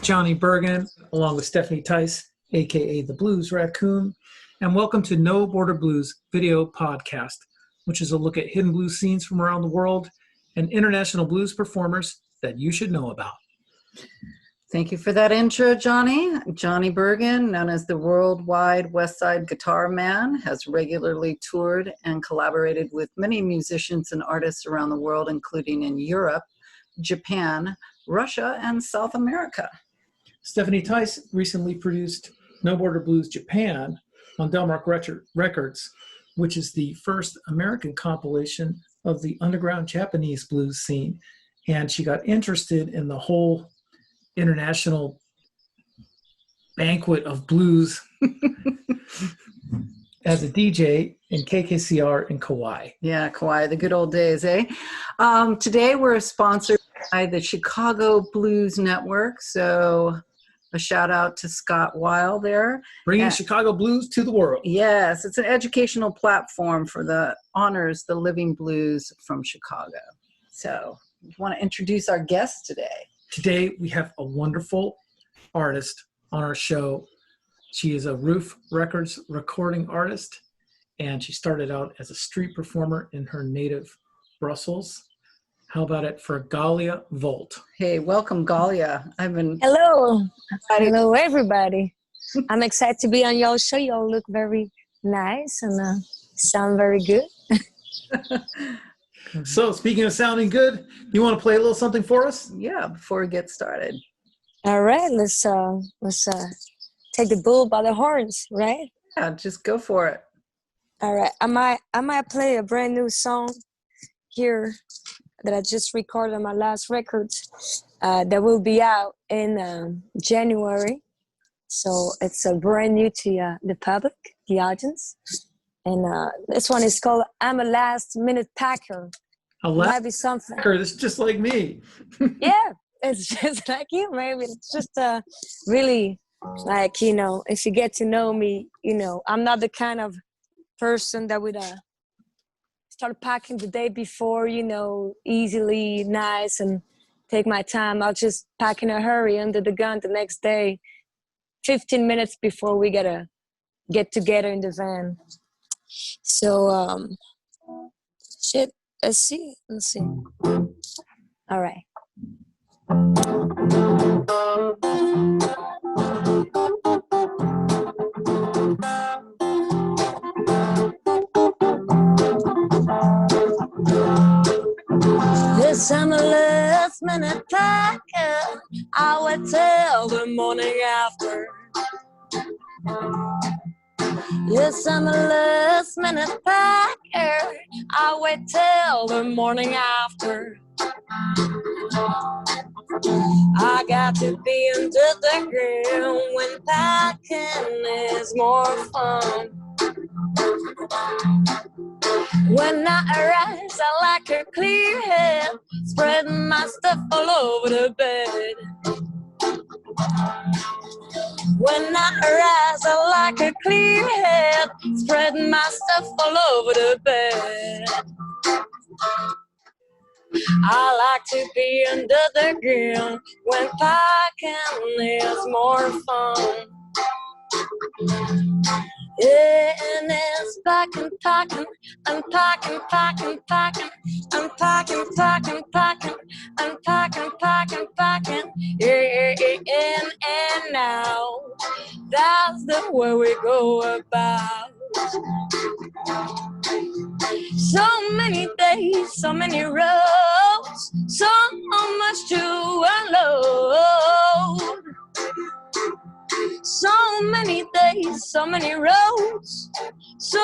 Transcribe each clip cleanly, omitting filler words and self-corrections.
Johnny Bergen, along with Stephanie Tice, aka the Blues Raccoon, and welcome to No Border Blues video podcast, which is a look at hidden blues scenes from around the world and international blues performers that you should know about. Thank you for that intro, Johnny. Johnny Bergen, known as the Worldwide West Side Guitar Man, has regularly toured and collaborated with many musicians and artists around the world, including in Europe, Japan, Russia, and South America. Stephanie Tice recently produced No Border Blues Japan on Delmark Records, which is the first American compilation of the underground Japanese blues scene. And she got interested in the whole international banquet of blues as a DJ in KKCR in Kauai. Yeah, Kauai, the good old days, eh? Today we're sponsored by the Chicago Blues Network, so a shout out to Scott Weil there. Bringing Chicago blues to the world. Yes, it's an educational platform for the honors the living blues from Chicago. So we want to introduce our guest today. Today, we have a wonderful artist on our show. She is a Ruf Records recording artist, and she started out as a street performer in her native Brussels. How about it for Ghalia Volt? Hey, welcome, Ghalia. Hello. Hello, everybody. I'm excited to be on your show. Y'all look very nice and sound very good. So, speaking of sounding good, you want to play a little something for us? Yeah, before we get started. All right, let's take the bull by the horns, right? Yeah, just go for it. All right, I might play a brand new song here that I just recorded on my last records that will be out in January. So it's brand new to the public, the audience. And this one is called I'm a Last Minute Packer. Might be something. This is just like me. Yeah, it's just like you, maybe. It's just really like, if you get to know me, I'm not the kind of person that would start packing the day before, easily, nice, and take my time. I'll just pack in a hurry under the gun the next day, 15 minutes before we gotta get together in the van. So, let's see. All right. Yes, I'm a last minute packer. I wait till the morning after. Yes, I'm a last minute packer. I wait till the morning after. I got to be under the ground when packing is more fun. When I arise, I like a clear head, spreading my stuff all over the bed. When I arise, I like a clear head, spreading my stuff all over the bed. I like to be under the ground when packing is more fun. Yeah, and it's packing, I'm packing, yeah, and now that's the way we go about. So many days, so many roads, so much to unload. So many days, so many roads, so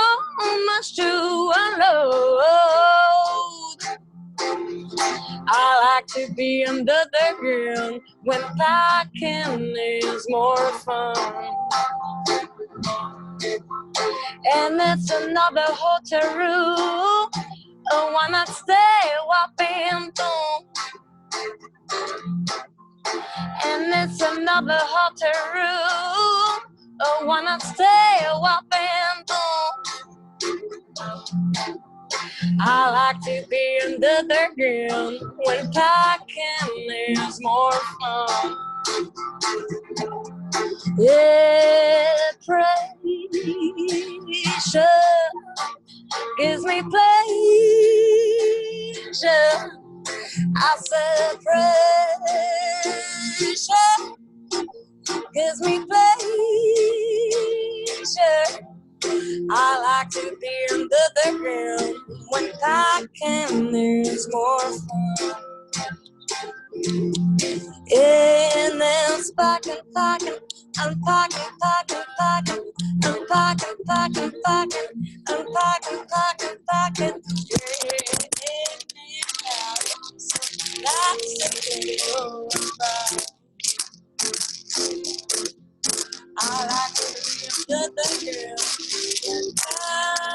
much to unload. I like to be under the ground when packing is more fun. And it's another hotel room, a one night stay, whopping boom. And it's another hotel room, a one night stay, whopping boom. I like to be under the ground when packing is more fun. Yeah, pressure gives me pleasure. I said pressure gives me pleasure. I like to be under the ground when packing is more fun. And then packing, packing, unpacking, packing, packing, unpacking, packing, packing, unpacking, packing, packing. That's the thing. I like to be under the ground.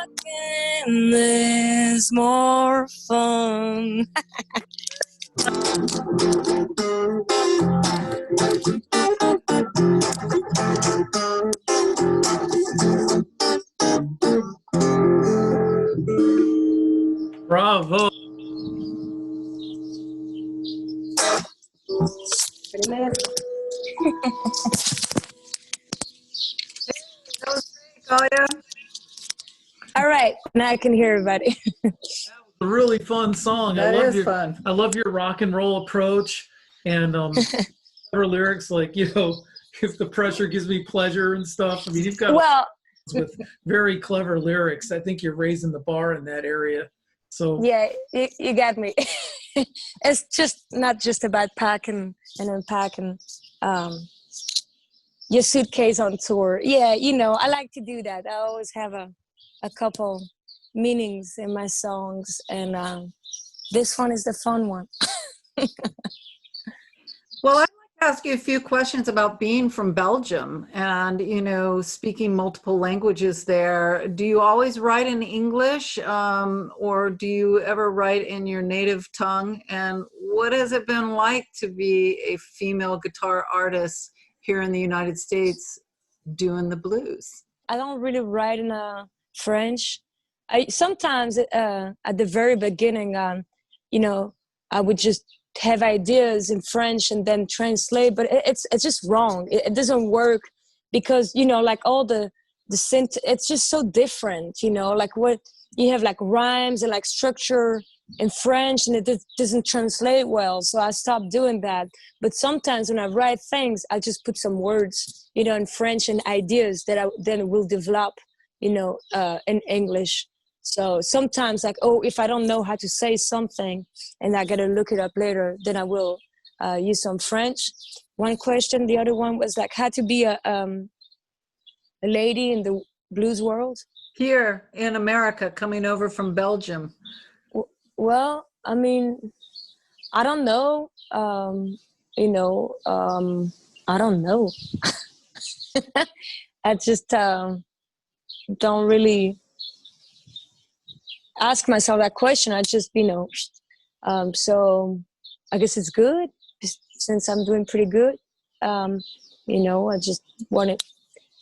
Packing is more fun. Bravo. Pretty man. Ghalia? That All right, now I can hear everybody. was a really fun song. That is fun. I love your rock and roll approach and her lyrics like, you know, if the pressure gives me pleasure and stuff. I mean, you've got Well, with very clever lyrics. I think you're raising the bar in that area. So yeah, you got me. It's just not just about packing and unpacking your suitcase on tour. Yeah, you know, I like to do that. I always have a couple meanings in my songs, and this one is the fun one. Well, I'd like to ask you a few questions about being from Belgium and, you know, speaking multiple languages there. Do you always write in English or do you ever write in your native tongue? And what has it been like to be a female guitar artist here in the United States doing the blues? I don't really write in French. I sometimes at the very beginning, you know, I would just have ideas in French and then translate, but it's just wrong. It doesn't work because, you know, like all the synth, it's just so different, you know, like what you have like rhymes and like structure in French and it doesn't translate well. So I stopped doing that. But sometimes when I write things, I just put some words, you know, in French and ideas that I then will develop, you know, in English. So sometimes like, oh, if I don't know how to say something and I got to look it up later, then I will use some French. One question, the other one was like how to be a lady in the blues world. Here in America, coming over from Belgium. Well, I mean, I don't know. You know, I don't know. I just don't really ask myself that question. I just, you know, so I guess it's good since I'm doing pretty good. You know, I just want to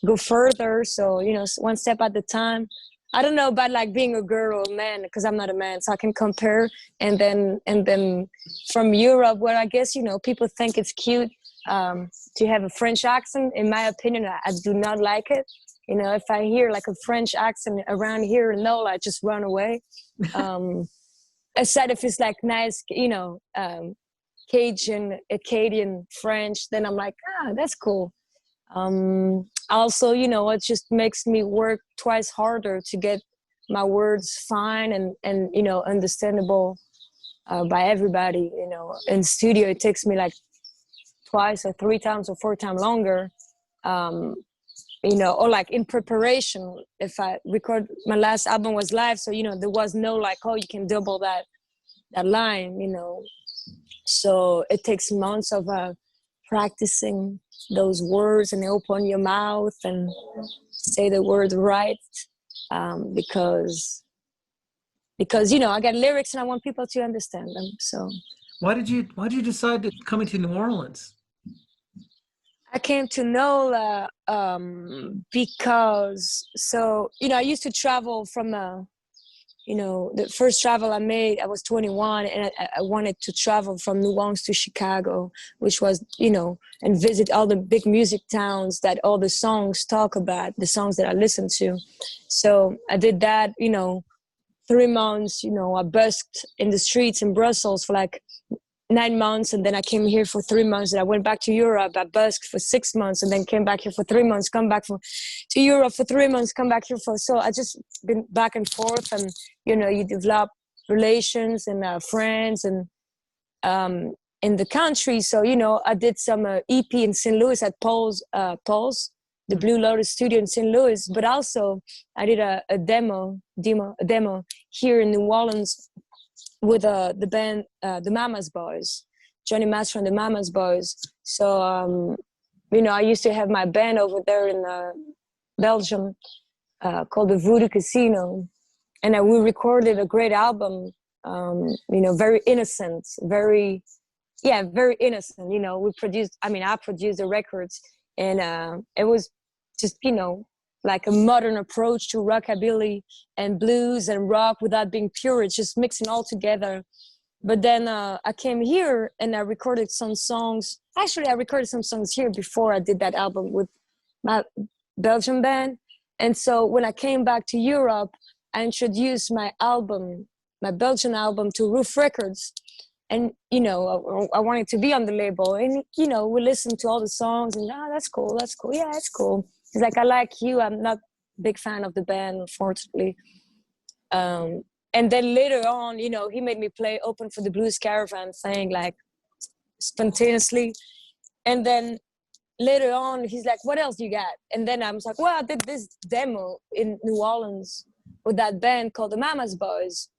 go further. So, you know, one step at a time. I don't know about like being a girl or a man because I'm not a man, so I can compare. And then from Europe, where I guess, you know, people think it's cute to have a French accent. In my opinion, I do not like it. You know, if I hear like a French accent around here, no, I just run away. Aside if it's like nice, you know, Cajun, Acadian French, then I'm like, that's cool. Also, you know, it just makes me work twice harder to get my words fine and you know, understandable by everybody. You know, in studio, it takes me like twice or 3 times or 4 times longer. You know, or like in preparation, if I record, my last album was live, so, you know, there was no like, oh, you can double that line, you know. So it takes months of practicing those words and open your mouth and say the word right, because you know, I got lyrics and I want people to understand them. So why did you decide to come into New Orleans? I came to NOLA because, so, you know, I used to travel from the first travel I made, I was 21, and I wanted to travel from New Orleans to Chicago, which was, and visit all the big music towns that all the songs talk about, the songs that I listened to. So I did that, 3 months, I busked in the streets in Brussels for like 9 months, and then I came here for 3 months, and I went back to Europe. I busked for 6 months, and then came back here for 3 months, come back to Europe for 3 months, come back here so I just been back and forth, and you develop relations and friends and in the country. So I did some EP in St. Louis at Paul's, the Blue Lotus studio in St. Louis, but also I did a demo here in New Orleans with the band, the Mama's Boys, Johnny Master and the Mama's Boys. So, I used to have my band over there in Belgium called the Voodoo Casino. And we recorded a great album, very innocent, very innocent. I produced the records, and it was just, like a modern approach to rockabilly and blues and rock without being pure. It's just mixing all together. But then I came here and I recorded some songs. Actually, I recorded some songs here before I did that album with my Belgian band. And so when I came back to Europe, I introduced my Belgian album to Ruf Records. And, I wanted to be on the label. And, we listened to all the songs and, that's cool. Yeah, that's cool. He's like, I like you. I'm not a big fan of the band, unfortunately. And then later on, he made me play open for the Blues Caravan thing, like spontaneously. And then later on, he's like, what else you got? And then I was like, well, I did this demo in New Orleans with that band called the Mama's Boys.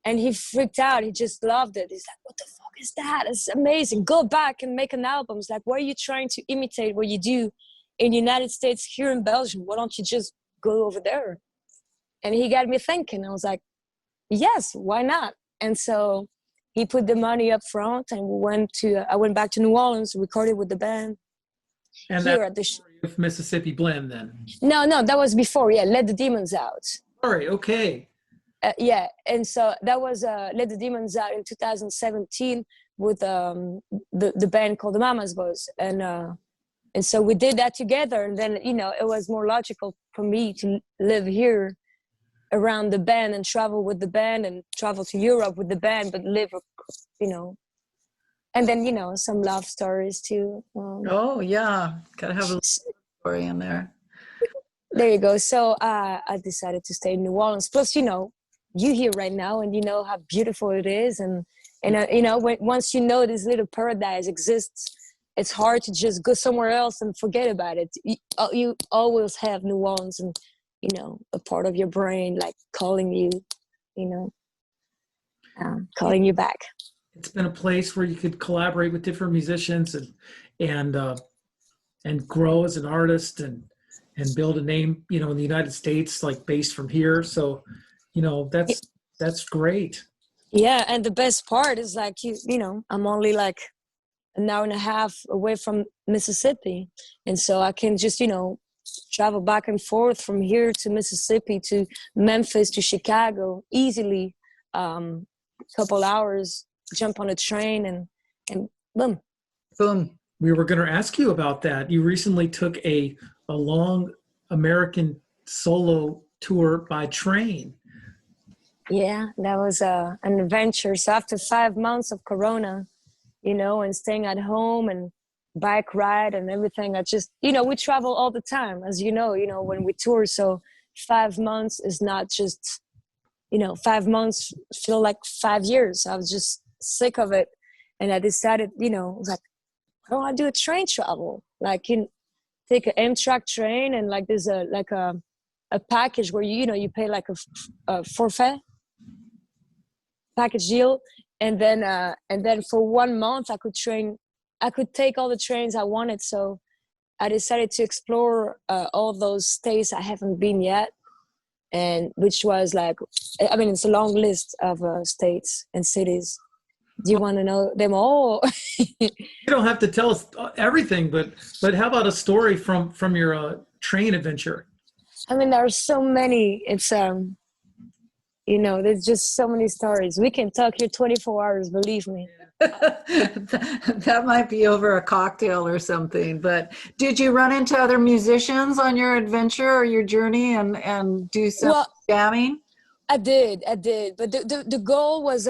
And he freaked out. He just loved it. He's like, what the fuck is that? It's amazing. Go back and make an album. It's like, why are you trying to imitate what you do in the United States here in Belgium? Why don't you just go over there? And he got me thinking. I was like, yes, why not? And so he put the money up front, and I went back to New Orleans, recorded with the band. And here at the Mississippi Blend then? No, that was before. Yeah, Let the Demons Out. All right, okay. Yeah, and so that was Let the Demons Out in 2017 with the band called the Mama's Boys. And so we did that together, and then, it was more logical for me to live here around the band and travel with the band and travel to Europe with the band, but live, and then, some love stories too. Oh, yeah. Gotta have a story in there. There you go. So I decided to stay in New Orleans. Plus, you here right now, and you know how beautiful it is. And once this little paradise exists, it's hard to just go somewhere else and forget about it. You always have New Orleans and, a part of your brain, like calling you, calling you back. It's been a place where you could collaborate with different musicians and grow as an artist and build a name, in the United States, like based from here. So, that's great. Yeah. And the best part is like, I'm only like an hour and a half away from Mississippi. And so I can just, travel back and forth from here to Mississippi to Memphis to Chicago easily. Couple hours, jump on a train and boom. Boom. We were going to ask you about that. You recently took a long American solo tour by train. Yeah, that was an adventure. So after 5 months of Corona, and staying at home and bike ride and everything, I just, we travel all the time, as when we tour. So 5 months is not just, 5 months feel like 5 years. I was just sick of it. And I decided, I was like, why don't I do a train travel? Like, take an Amtrak train, and like there's a package where you pay like a forfait package deal, and then for 1 month I could take all the trains I wanted. So I decided to explore all those states I haven't been yet, and which was like, it's a long list of states and cities. Do you want to know them all? You don't have to tell us everything, but how about a story from your train adventure? There are so many. It's You know, there's just so many stories. We can talk here 24 hours, believe me. That might be over a cocktail or something. But did you run into other musicians on your adventure or your journey and do some jamming? I did. But the goal was,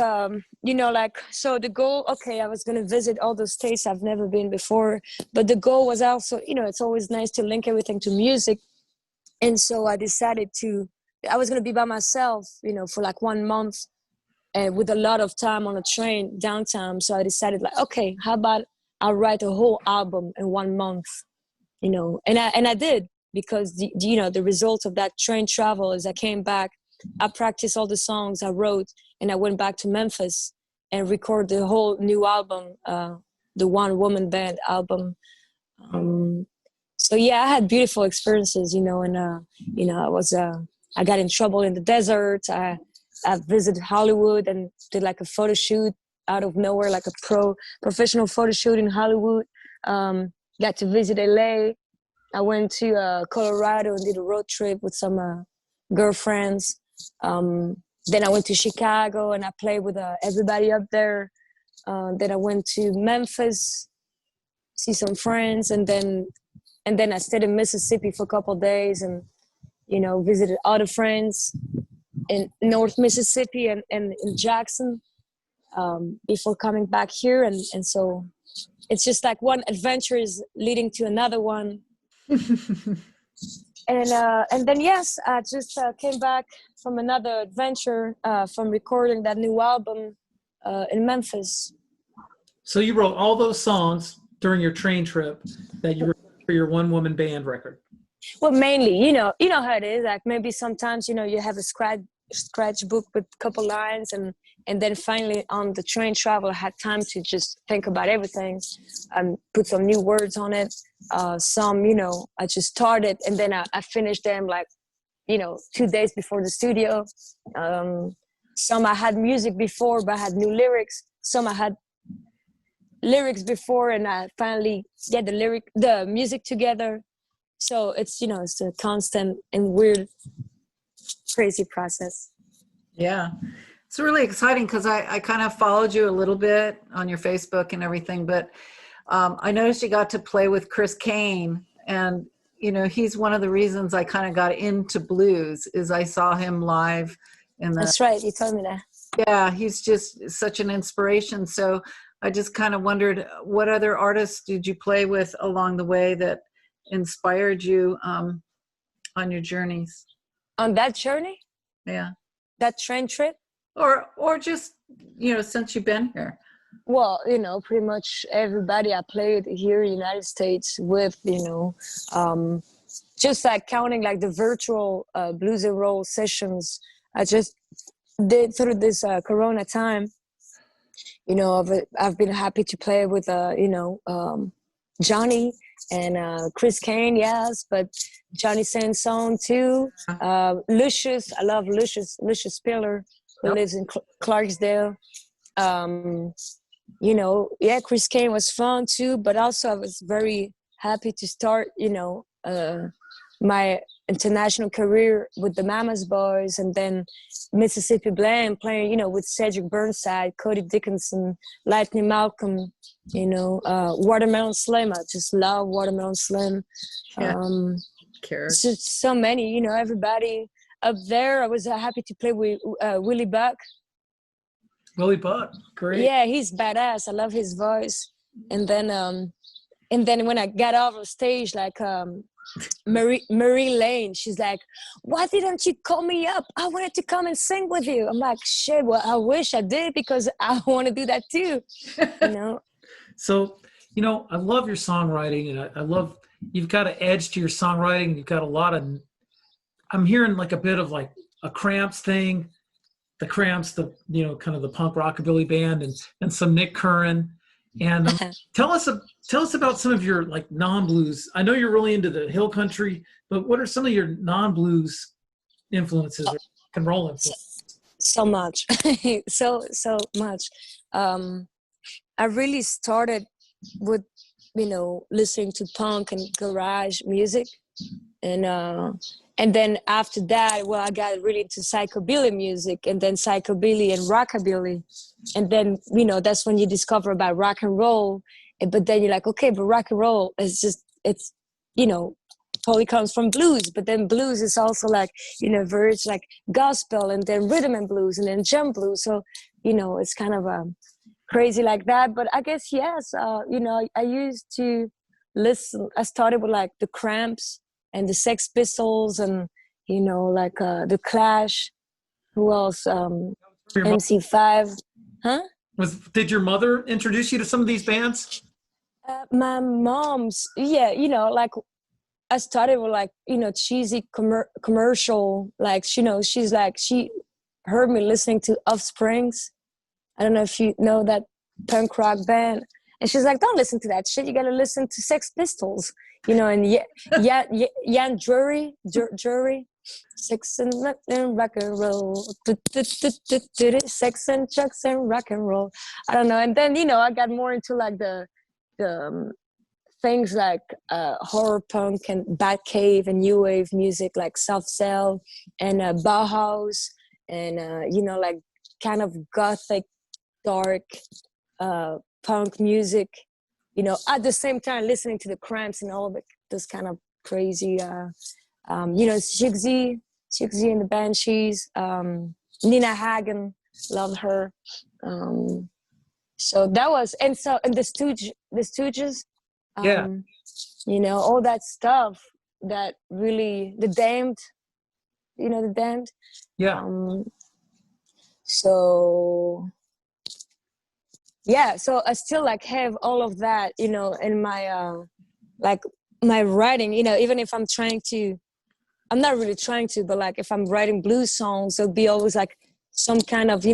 you know, like, so the goal, okay, I was going to visit all those states I've never been before. But the goal was also, you know, it's always nice to link everything to music. And so I decided I was going to be by myself, you know, for like 1 month and with a lot of time on a train downtown. So I decided like, okay, how about I'll write a whole album in 1 month, you know, and I did, because you know, the result of that train travel is I came back, I practiced all the songs I wrote, and I went back to Memphis and recorded the whole new album, the one woman band album. So yeah, I had beautiful experiences, you know, and you know, I got in trouble in the desert. I visited Hollywood and did like a photo shoot out of nowhere, like a professional photo shoot in Hollywood. Got to visit LA. I went to Colorado and did a road trip with some girlfriends. Then I went to Chicago and I played with everybody up there. Then I went to Memphis, see some friends, and then I stayed in Mississippi for a couple of days and, you know, visited other friends in North Mississippi and in Jackson before coming back here. And so it's just like one adventure is leading to another one. And then, yes, I just came back from another adventure from recording that new album in Memphis. So you wrote all those songs during your train trip that you were for your one-woman band record? Well, mainly, you know how it is. Like maybe sometimes, you know, you have a scratch book with a couple lines, and then finally on the train travel, I had time to just think about everything and put some new words on it. Some, you know, I just started and then I finished them like, you know, 2 days before the studio. Some I had music before, but I had new lyrics. Some I had lyrics before and I finally get the music together. So it's, you know, it's a constant and weird, crazy process. Yeah. It's really exciting because I kind of followed you a little bit on your Facebook and everything, but I noticed you got to play with Cain, and, you know, he's one of the reasons I kind of got into blues is I saw him live. That's right. You told me that. Yeah. He's just such an inspiration. So I just kind of wondered, what other artists did you play with along the way that inspired you on your journeys? On that journey? Yeah. That train trip? Or just, you know, since you've been here. Well, you know, pretty much everybody I played here in the United States with, you know, just like counting like the virtual blues and roll sessions I just did through this Corona time. You know, I've been happy to play with, you know, Johnny and Cain, yes, but Johnny sang song too. Lucius, I love Lucius Spiller, who lives in Clarksdale. You know, yeah, Cain was fun too, but also I was very happy to start, you know, my international career with the Mama's Boys, and then Mississippi Blend, playing, you know, with Cedric Burnside, Cody Dickinson, Lightning Malcolm, you know, Watermelon Slim. I just love Watermelon Slim. Just so many, you know, everybody up there. I was happy to play with Willie Buck. Willie Buck, great. Yeah, he's badass. I love his voice. And then when I got off of stage, like Marie Lane, she's like, "Why didn't you call me up? I wanted to come and sing with you." I'm like, shit, well, I wish I did, because I want to do that too, you know? So, you know, I love your songwriting, and I love, you've got an edge to your songwriting. You've got a lot of, I'm hearing like a bit of like a Cramps thing, the Cramps, the, you know, kind of the punk rockabilly band, and some Nick Curran. And tell us about some of your like non-blues. I know you're really into the hill country, but what are some of your non-blues influences, or rock and roll influences? So much, so much. I really started with, you know, listening to punk and garage music, And then after that, well, I got really into psychobilly music, and then psychobilly and rockabilly. And then, that's when you discover about rock and roll. But then you're like, okay, but rock and roll is just, it's, totally comes from blues. But then blues is also like, very like gospel, and then rhythm and blues, and then jump blues. So, it's kind of crazy like that. But I guess, yes, I used to listen. I started with like the Cramps and the Sex Pistols, and like the Clash. Who else? MC5. Huh? Did your mother introduce you to some of these bands? My mom's, yeah, like I started with like cheesy commercial, like she's like, she heard me listening to Offsprings. I don't know if you know that punk rock band. And she's like, don't listen to that shit. You got to listen to Sex Pistols, and Jan Jury, sex and rock and roll, sex and drugs and rock and roll. I don't know. And then, I got more into like the things like horror punk and Batcave and new wave music like Soft Cell and Bauhaus and, like kind of gothic, dark punk music, at the same time listening to the Cramps and all this kind of crazy, Siouxsie and the Banshees, Nina Hagen, loved her. So that was, and the Stooges, all that stuff that really, the Damned, the Damned. Yeah. So I still like have all of that, in my, like my writing, even if I'm not really trying to, but like if I'm writing blues songs, there'll be always like some kind of,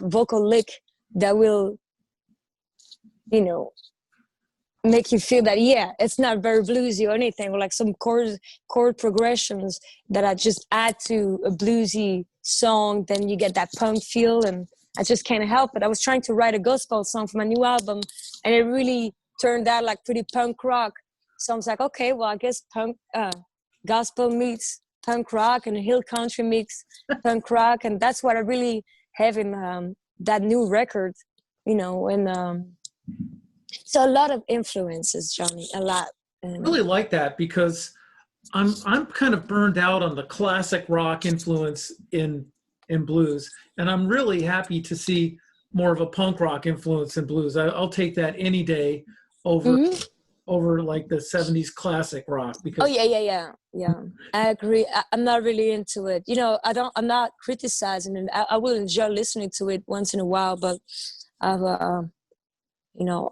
vocal lick that will, make you feel that, it's not very bluesy or anything, or like some chord progressions that I just add to a bluesy song, then you get that punk feel, and I just can't help it. I was trying to write a gospel song for my new album, and it really turned out like pretty punk rock. So I was like, okay, well, I guess gospel meets punk rock, and hill country meets punk rock, and that's what I really have in that new record, and so a lot of influences, Johnny, a lot. I really like that, because I'm kind of burned out on the classic rock influence in blues, and I'm really happy to see more of a punk rock influence in blues. I'll take that any day over like the 70s classic rock, because yeah, I agree. I'm not really into it, I'm not criticizing it. I will enjoy listening to it once in a while, but I've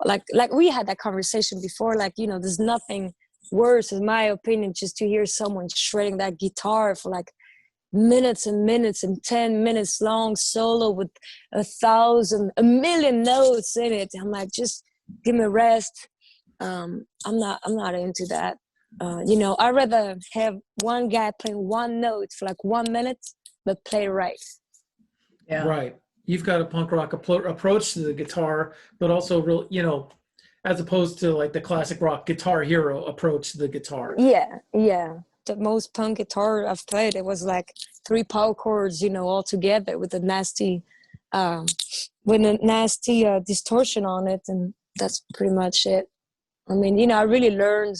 like we had that conversation before, like there's nothing worse, in my opinion, just to hear someone shredding that guitar for like minutes and minutes and 10 minutes long solo with a million notes in it. I'm like, just give me a rest. I'm not into that. I'd rather have one guy playing one note for like 1 minute, but play right. Yeah. Right. You've got a punk rock approach to the guitar, but also real, as opposed to like the classic rock Guitar Hero approach to the guitar. Yeah. The most punk guitar I've played, it was like 3 power chords, all together with a nasty distortion on it, and that's pretty much it. I mean, I really learned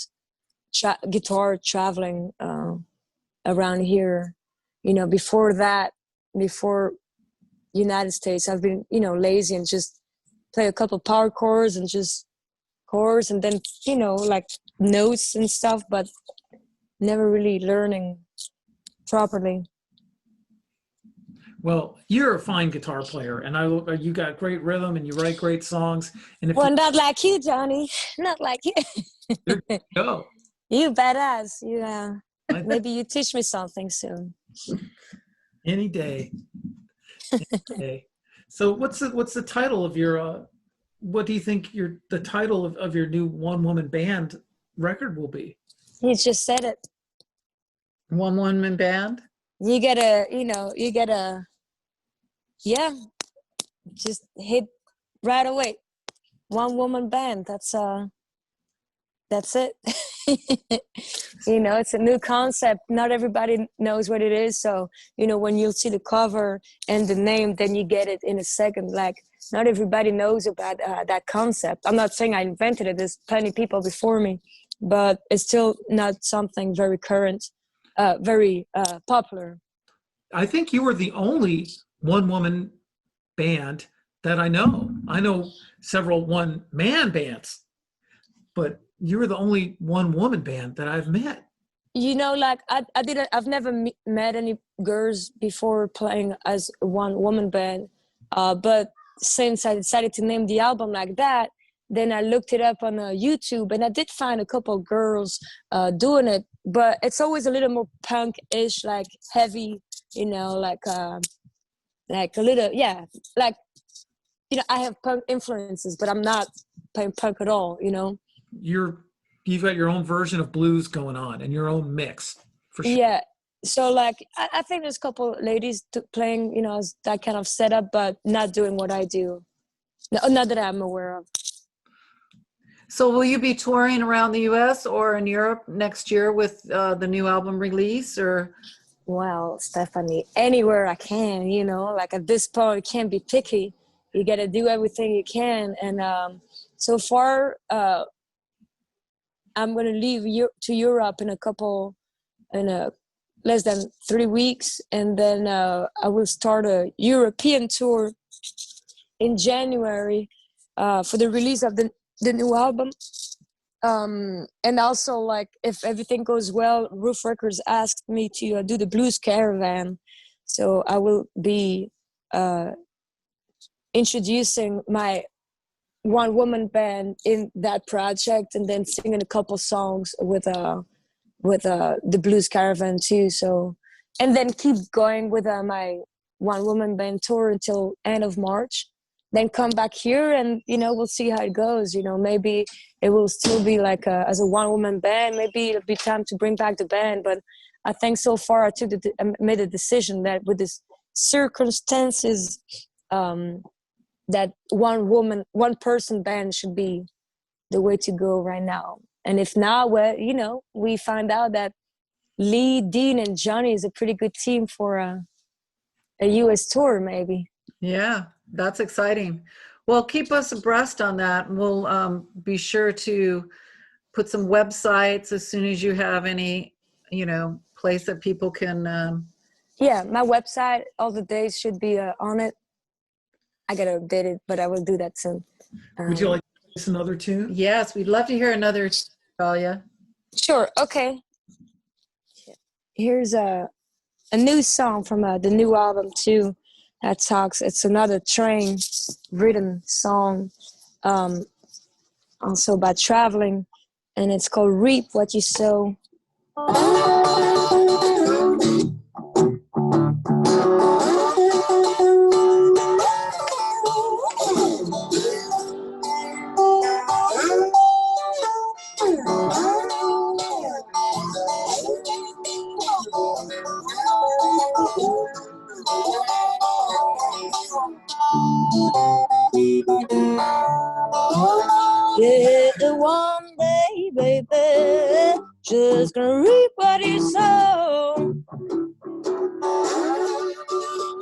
guitar traveling around here. Before United States, I've been, lazy and just play a couple power chords and just chords, and then, like notes and stuff, but never really learning properly. Well, you're a fine guitar player, and you got great rhythm, and you write great songs. And not like you, Johnny. Not like you. There you go. You badass. You maybe you teach me something soon. Any day. Okay. So what's the title of your what do you think the title of your new one-woman band record will be? You just said it. One-woman band? You gotta just hit right away. One-woman band. That's it. You know, it's a new concept. Not everybody knows what it is. So, you know, when you'll see the cover and the name, then you get it in a second. Like, not everybody knows about that concept. I'm not saying I invented it. There's plenty of people before me, but it's still not something very current, very popular. I think you were the only one-woman band that I know. I know several one-man bands, but you were the only one-woman band that I've met. You know, like I've never met any girls before playing as a one-woman band. But since I decided to name the album like that, then I looked it up on YouTube, and I did find a couple girls doing it. But it's always a little more punk-ish, like heavy, you know, like a little, yeah, like, you know, I have punk influences, but I'm not playing punk at all, you know. You've got your own version of blues going on and your own mix, for sure. Yeah. So like, I think there's a couple ladies playing, you know, that kind of setup, but not doing what I do. No, not that I'm aware of. So will you be touring around the US or in Europe next year with the new album release, or? Well, Stephanie, anywhere I can, you know, like at this point, you can't be picky. You got to do everything you can. And so far, I'm going to leave to Europe in less than 3 weeks. And then I will start a European tour in January for the release of the new album. And also, like, if everything goes well, Ruf Records asked me to do the Blues Caravan. So I will be introducing my one-woman band in that project, and then singing a couple songs with the Blues Caravan too. So, and then keep going with my one-woman band tour until end of March. Then come back here, and you know, we'll see how it goes. You know, maybe it will still be like as a one-woman band. Maybe it'll be time to bring back the band. But I think so far I made a decision that with this circumstances, that one person band should be the way to go right now. And if not, well, you know, we find out that Lee, Dean, and Johnny is a pretty good team for a US tour, maybe. Yeah, that's exciting. Well, keep us abreast on that, and we'll be sure to put some websites as soon as you have any, you know, place that people can. Yeah, my website, all the dates should be on it. I gotta update it, but I will do that soon. Would you like to listen another tune? Yes, we'd love to hear another, Ghalia. Sure. Okay. Here's a new song from the new album too. That talks. It's another train rhythm song, also about traveling, and it's called "Reap What You Sow." Yeah, one day, baby, just gonna reap what you sow.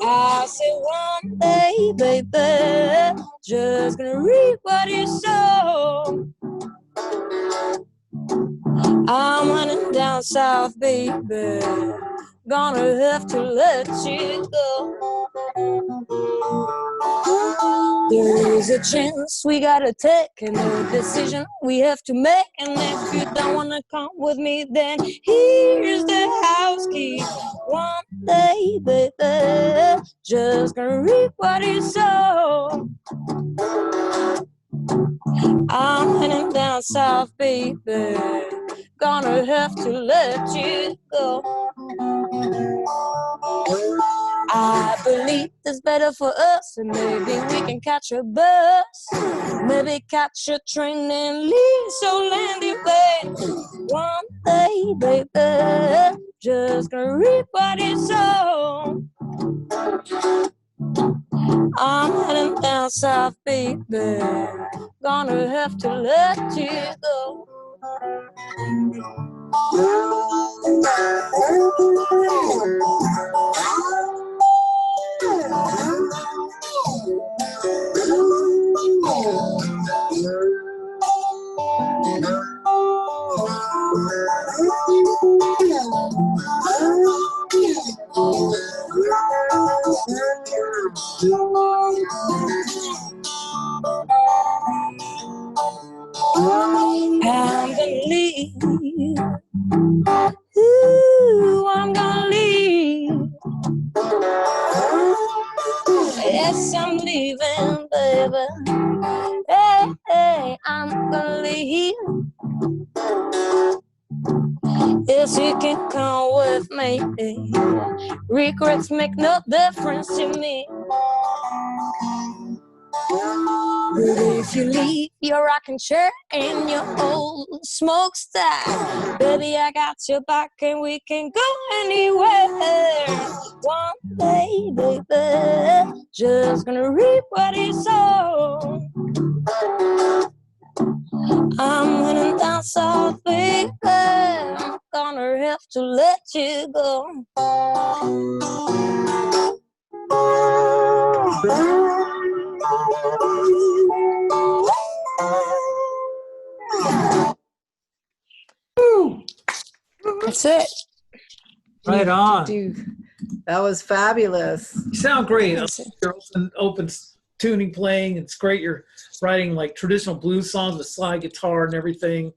I said one day, baby, just gonna reap what you sow. I'm running down south, baby, gonna have to let you go. There is a chance we gotta take, and a decision we have to make. And if you don't wanna come with me, then here's the house key. One day, baby, just gonna reap what you sow. I'm heading down south, baby, gonna have to let you go. I believe it's better for us, and maybe we can catch a bus, maybe catch a train and leave so landing pain. One day, baby, just gonna reap what you sow. I'm heading down south, baby, gonna have to let you go. I'm gonna leave. Ooh, I'm gonna leave. Yes, I'm leaving, baby. Hey, hey, I'm gonna leave. Yes, you can come with me. Regrets make no difference to me. But if you leave your rocking chair and your old smokestack, baby, I got your back and we can go anywhere. One day, baby, just gonna reap what he sow. I'm running down south, baby. I'm gonna have to let you go. That's it. Right on. That was fabulous. You sound great. That's it. You're open tuning playing. It's great. You're writing like traditional blues songs with slide guitar and everything.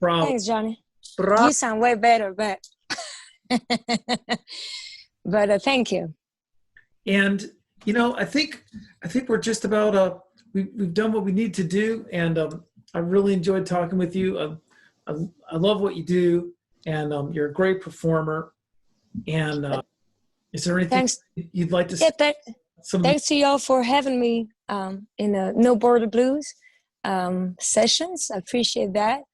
Bravo. Thanks, Johnny. Bravo. You sound way better, but thank you. And you know, I think we're just about we've done what we need to do, and I really enjoyed talking with you. I love what you do, and you're a great performer. And is there anything you'd like to say? Thanks to y'all for having me in the No Border Blues sessions. I appreciate that.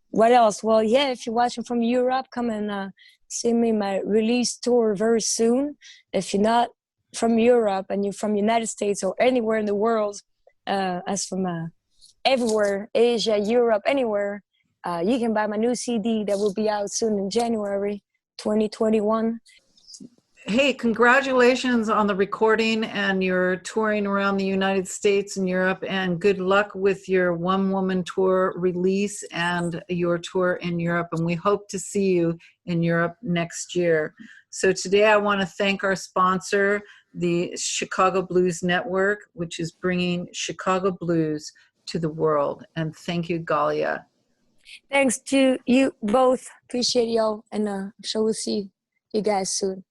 What else? Well, yeah, if you're watching from Europe, come and see me my release tour very soon. If you're not from Europe and you're from the United States or anywhere in the world, as from everywhere, Asia, Europe, anywhere, you can buy my new CD that will be out soon in January 2021. Hey, congratulations on the recording and your touring around the United States and Europe, and good luck with your one-woman tour release and your tour in Europe, and we hope to see you in Europe next year. So today I want to thank our sponsor, the Chicago Blues Network, which is bringing Chicago blues to the world. And thank you, Ghalia. Thanks to you both. Appreciate y'all, and I'm sure we'll see you guys soon.